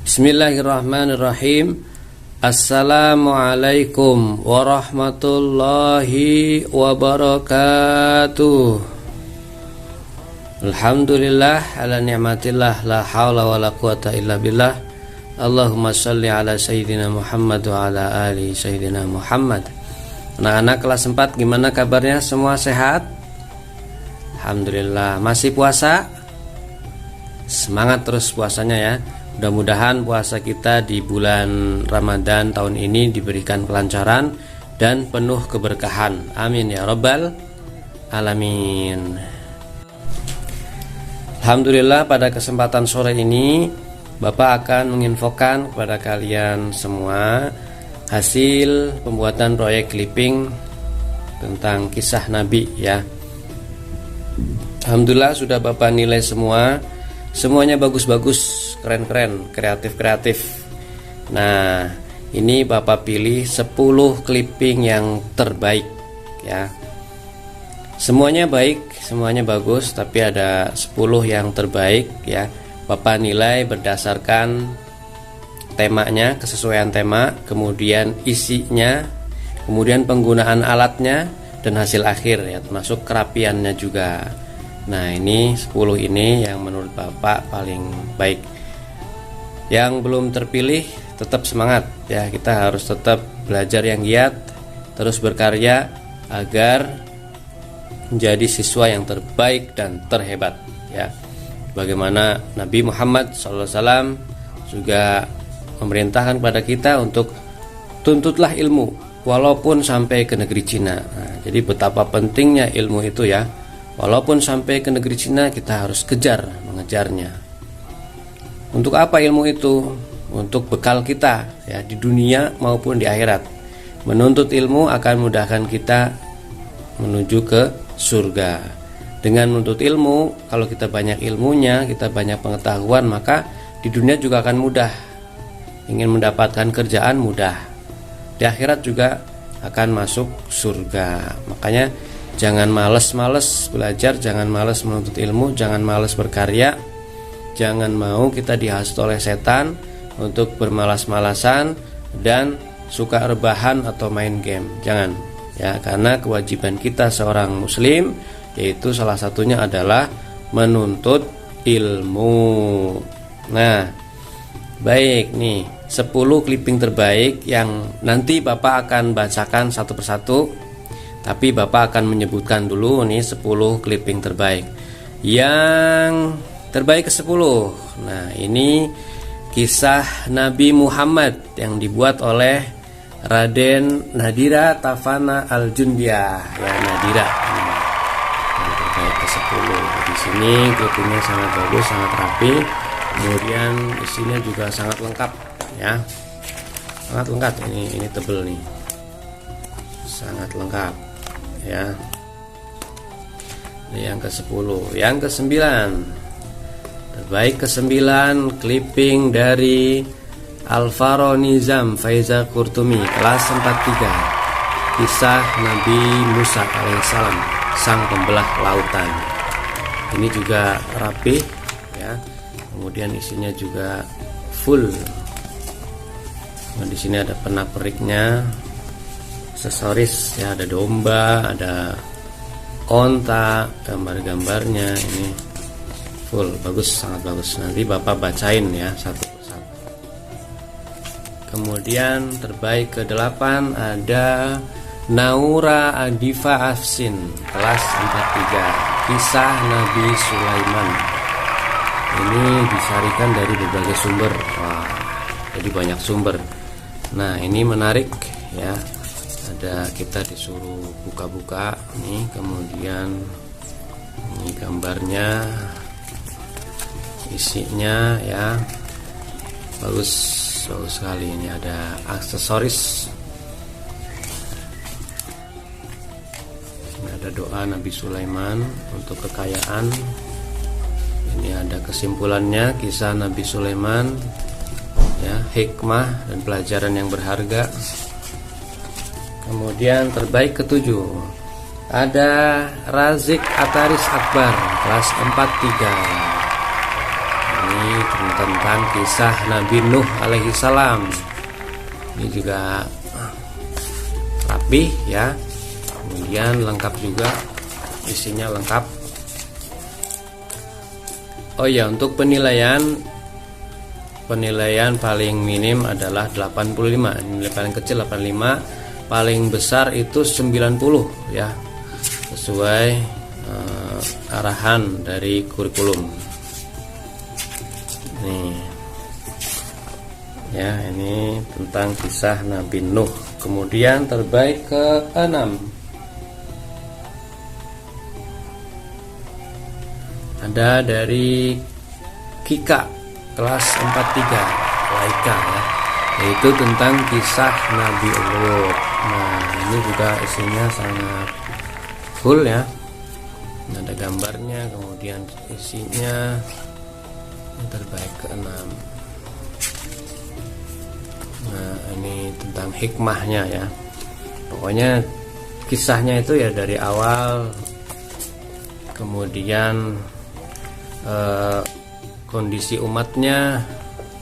Bismillahirrahmanirrahim. Assalamualaikum warahmatullahi wabarakatuh. Alhamdulillah ala ni'matillah, la hawla wa la quwata illa billah. Allahumma salli ala sayyidina Muhammad wa ala ali sayyidina Muhammad. Anak-anak kelas 4, gimana kabarnya? Semua sehat? Alhamdulillah. Masih puasa? Semangat terus puasanya ya. Mudah-mudahan puasa kita di bulan Ramadan tahun ini diberikan kelancaran dan penuh keberkahan. Amin ya rabbal alamin. Alhamdulillah, pada kesempatan sore ini Bapak akan menginfokan kepada kalian semua hasil pembuatan proyek clipping tentang kisah Nabi ya. Alhamdulillah sudah Bapak nilai semua. Semuanya bagus-bagus, keren-keren, kreatif-kreatif. Nah, ini Bapak pilih 10 clipping yang terbaik ya. Semuanya baik, semuanya bagus, tapi ada 10 yang terbaik ya. Bapak nilai berdasarkan temanya, kesesuaian tema, kemudian isinya, kemudian penggunaan alatnya, dan hasil akhir ya, termasuk kerapiannya juga. Nah, ini 10 ini yang menurut Bapak paling baik. Yang belum terpilih tetap semangat ya, kita harus tetap belajar yang giat, terus berkarya agar menjadi siswa yang terbaik dan terhebat ya. Bagaimana Nabi Muhammad SAW juga memerintahkan kepada kita untuk tuntutlah ilmu walaupun sampai ke negeri Cina. Nah, jadi betapa pentingnya ilmu itu ya. Walaupun sampai ke negeri Cina, kita harus kejar mengejarnya. Untuk apa ilmu itu? Untuk bekal kita ya, di dunia maupun di akhirat. Menuntut ilmu akan memudahkan kita menuju ke surga. Dengan menuntut ilmu, kalau kita banyak ilmunya, kita banyak pengetahuan, maka di dunia juga akan mudah. Ingin mendapatkan kerjaan mudah. Di akhirat juga akan masuk surga. Makanya jangan males-males belajar, jangan males menuntut ilmu, jangan males berkarya. Jangan mau kita dihasut oleh setan untuk bermalas-malasan dan suka rebahan atau main game. Jangan ya, karena kewajiban kita seorang muslim yaitu salah satunya adalah menuntut ilmu. Nah, baik nih, 10 clipping terbaik yang nanti Bapak akan bacakan satu persatu. Tapi Bapak akan menyebutkan dulu nih 10 clipping terbaik. Yang terbaik ke-10. Nah, ini kisah Nabi Muhammad yang dibuat oleh Raden Nadira Tafana Al-Jundiah. Ya, Nadira. Yang terbaik ke-10. Di sini clippingnya sangat bagus, sangat rapi. Kemudian isinya juga sangat lengkap ya. Sangat lengkap, ini tebel nih. Sangat lengkap ya. Ini yang ke-10. Yang ke-9, terbaik ke-9, clipping dari Alvaro Nizam Faiza Kurtumi, kelas 43, kisah Nabi Musa alaihissalam, sang pembelah lautan. Ini juga rapi ya. Kemudian isinya juga full. Nah, di sini ada pernak-perniknya, aksesoris ya, ada domba, ada onta, gambar-gambarnya. Ini full, bagus, sangat bagus. Nanti Bapak bacain ya satu persatu. Kemudian terbaik ke-8 ada Naura Adifa Afsin, kelas 43, kisah Nabi Sulaiman. Ini disarikan dari berbagai sumber. Wah, jadi banyak sumber. Nah, ini menarik ya. Ada, kita disuruh buka-buka nih, kemudian ini gambarnya, isinya ya, bagus, bagus sekali. Ini ada aksesoris, ini ada doa Nabi Sulaiman untuk kekayaan. Ini ada kesimpulannya, kisah Nabi Sulaiman ya, hikmah dan pelajaran yang berharga. Kemudian terbaik ke-7 ada Razik Ataris Akbar, kelas 43. Ini tentang kisah Nabi Nuh alaihi salam. Ini juga rapi ya, kemudian lengkap juga, isinya lengkap. Oh ya, untuk penilaian paling minim adalah 85, nilai paling kecil 85, paling besar itu 90 ya, sesuai arahan dari kurikulum. Nih ya, ini tentang kisah Nabi Nuh. Kemudian terbaik ke-6 ada dari Kika kelas 43 Laika ya, yaitu tentang kisah Nabi Lut. Nah, ini juga isinya sangat full ya, ada gambarnya, kemudian isinya. Yang terbaik ke-6. Nah, ini tentang hikmahnya ya, pokoknya kisahnya itu ya dari awal, kemudian kondisi umatnya,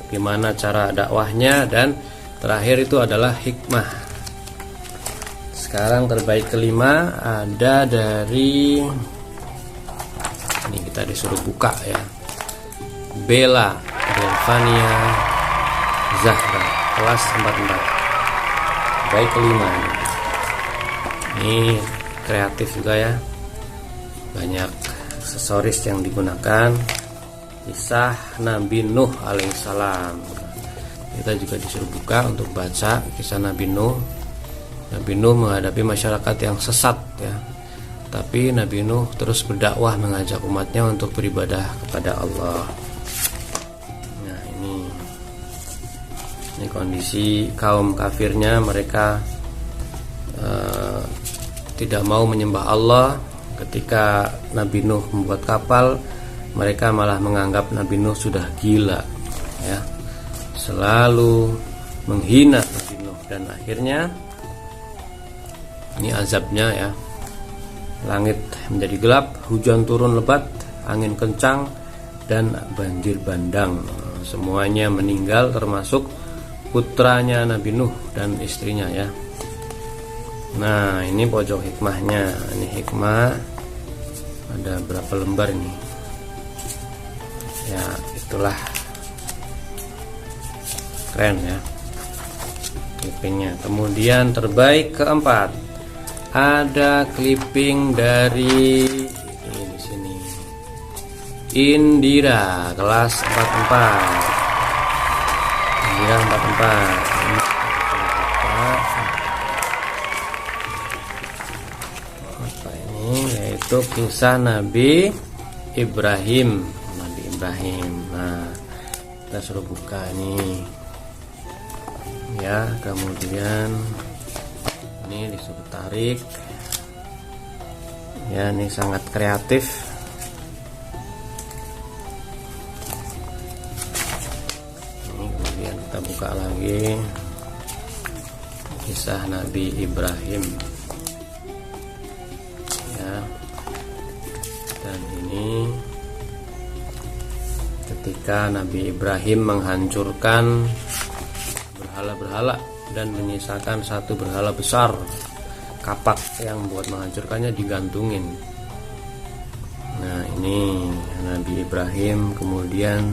gimana cara dakwahnya, dan terakhir itu adalah hikmah. Sekarang terbaik ke-5 ada dari, ini kita disuruh buka ya, Bella Delvania Zahra kelas 44, baik ke-5. Ini kreatif juga ya, banyak aksesoris yang digunakan. Kisah Nabi Nuh alaihissalam, kita juga disuruh buka untuk baca kisah Nabi Nuh. Nabi Nuh menghadapi masyarakat yang sesat ya, tapi Nabi Nuh terus berdakwah, mengajak umatnya untuk beribadah kepada Allah. Nah, ini kondisi kaum kafirnya, mereka tidak mau menyembah Allah. Ketika Nabi Nuh membuat kapal, mereka malah menganggap Nabi Nuh sudah gila ya, selalu menghina Nabi Nuh, dan akhirnya ini azabnya ya, langit menjadi gelap, hujan turun lebat, angin kencang, dan banjir bandang. Semuanya meninggal, termasuk putranya Nabi Nuh dan istrinya ya. Nah, ini pojok hikmahnya. Ini hikmah, ada berapa lembar ini ya, itulah keren ya clippingnya. Kemudian terbaik ke-4 ada clipping dari ini di sini, Indira kelas 44. Indira 44. Apa ini? Yaitu kisah Nabi Ibrahim. Nah, kita suruh buka nih ya, kemudian ini disuruh tarik ya, ini sangat kreatif. Ini kemudian kita buka lagi kisah Nabi Ibrahim ya, dan ini ketika Nabi Ibrahim menghancurkan berhala-berhala dan menyisakan satu berhala besar, kapak yang buat menghancurkannya digantungin. Nah, ini Nabi Ibrahim kemudian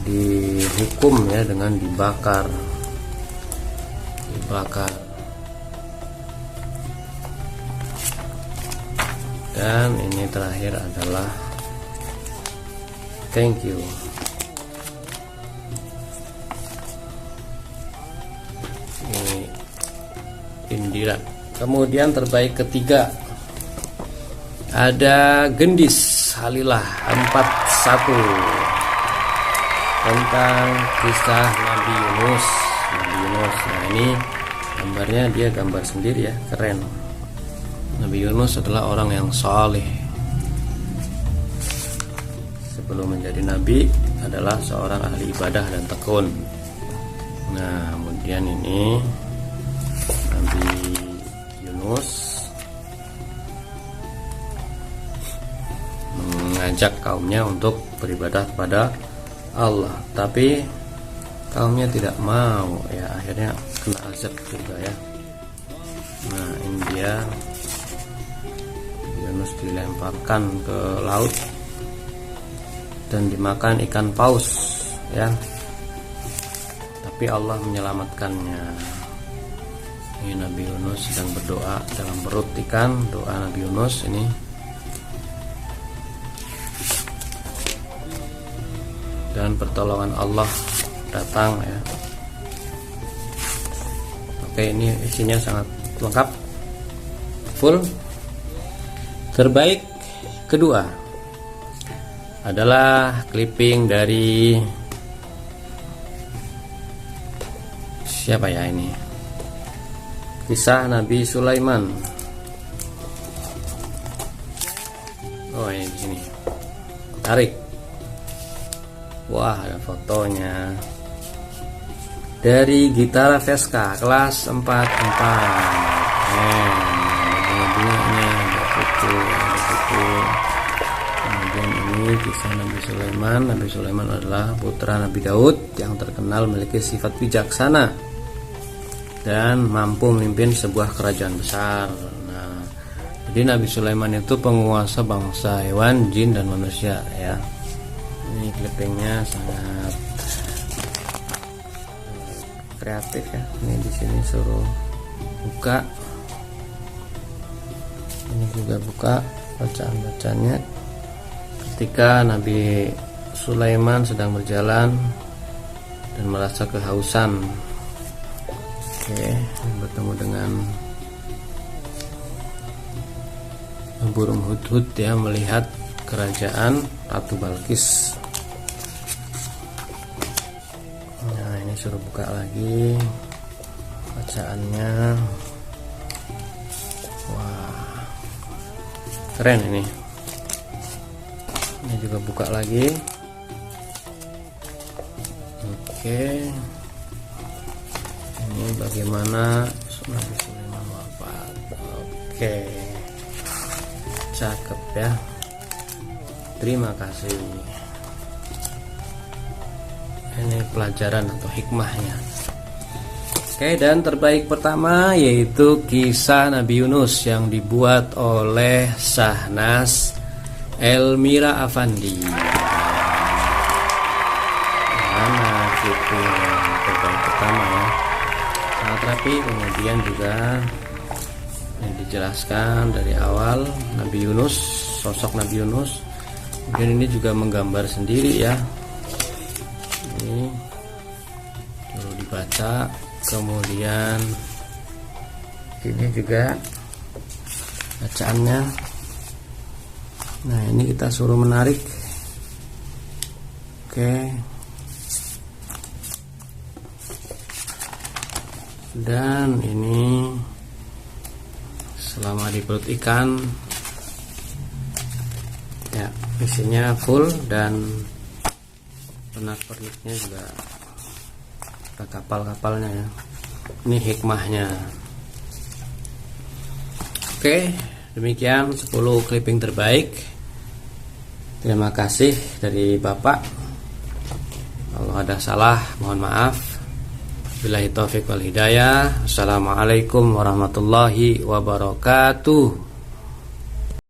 dihukum ya dengan dibakar. Dan ini terakhir adalah thank you. Ini Indira. Kemudian terbaik ke-3 ada Gendis Halilah 41 tentang kisah Nabi Yunus. Nah, ini gambarnya, dia gambar sendiri ya, keren. Nabi Yunus adalah orang yang saleh. Sebelum menjadi nabi adalah seorang ahli ibadah dan tekun. Nah, kemudian ini Nabi Yunus mengajak kaumnya untuk beribadah kepada Allah, tapi kaumnya tidak mau ya, akhirnya kena azab juga ya. Nah ini dia, Yunus dilemparkan ke laut dan dimakan ikan paus ya, tapi Allah menyelamatkannya. Ini Nabi Yunus sedang berdoa dalam perut ikan. Doa Nabi Yunus ini, dan pertolongan Allah datang ya. Oke, ini isinya sangat lengkap, full. Terbaik kedua adalah clipping dari siapa ya ini? Kisah Nabi Sulaiman. Oh ini di sini. Tarik. Wah ada fotonya. Dari Gitara Veska kelas 44. Bunganya ada buku. Kemudian ini kisah Nabi Sulaiman. Nabi Sulaiman adalah putra Nabi Daud yang terkenal memiliki sifat bijaksana dan mampu memimpin sebuah kerajaan besar. Nah, jadi Nabi Sulaiman itu penguasa bangsa hewan, jin dan manusia ya. Ini clippingnya sangat kreatif ya. Ini di sini suruh buka. Ini juga buka bacaan-bacanya ketika Nabi Sulaiman sedang berjalan dan merasa kehausan. Oke, bertemu dengan burung hudhud ya, melihat kerajaan Ratu Balkis. Nah ini suruh buka lagi bacaannya. Wah keren ini. Ini juga buka lagi. Oke, ini bagaimana Nabi Sulaiman wafat. Oke, cakep ya. Terima kasih. Ini pelajaran atau hikmahnya. Oke, dan terbaik pertama yaitu kisah Nabi Yunus yang dibuat oleh Sahnas Elmira Afandi. Mana clipping terbaik pertama ya, sangat rapi. Kemudian juga yang dijelaskan dari awal Nabi Yunus, sosok Nabi Yunus. Kemudian ini juga menggambar sendiri ya. Ini perlu dibaca. Kemudian ini juga bacaannya. Nah ini kita suruh menarik. Oke, dan ini selama di perut ikan ya, isinya full dan pernak-perniknya juga ada kapal-kapalnya ya. Ini hikmahnya. Oke, demikian 10 clipping terbaik. Terima kasih dari Bapak. Kalau ada salah mohon maaf. Billahi taufiq wal hidayah. Assalamualaikum warahmatullahi wabarakatuh.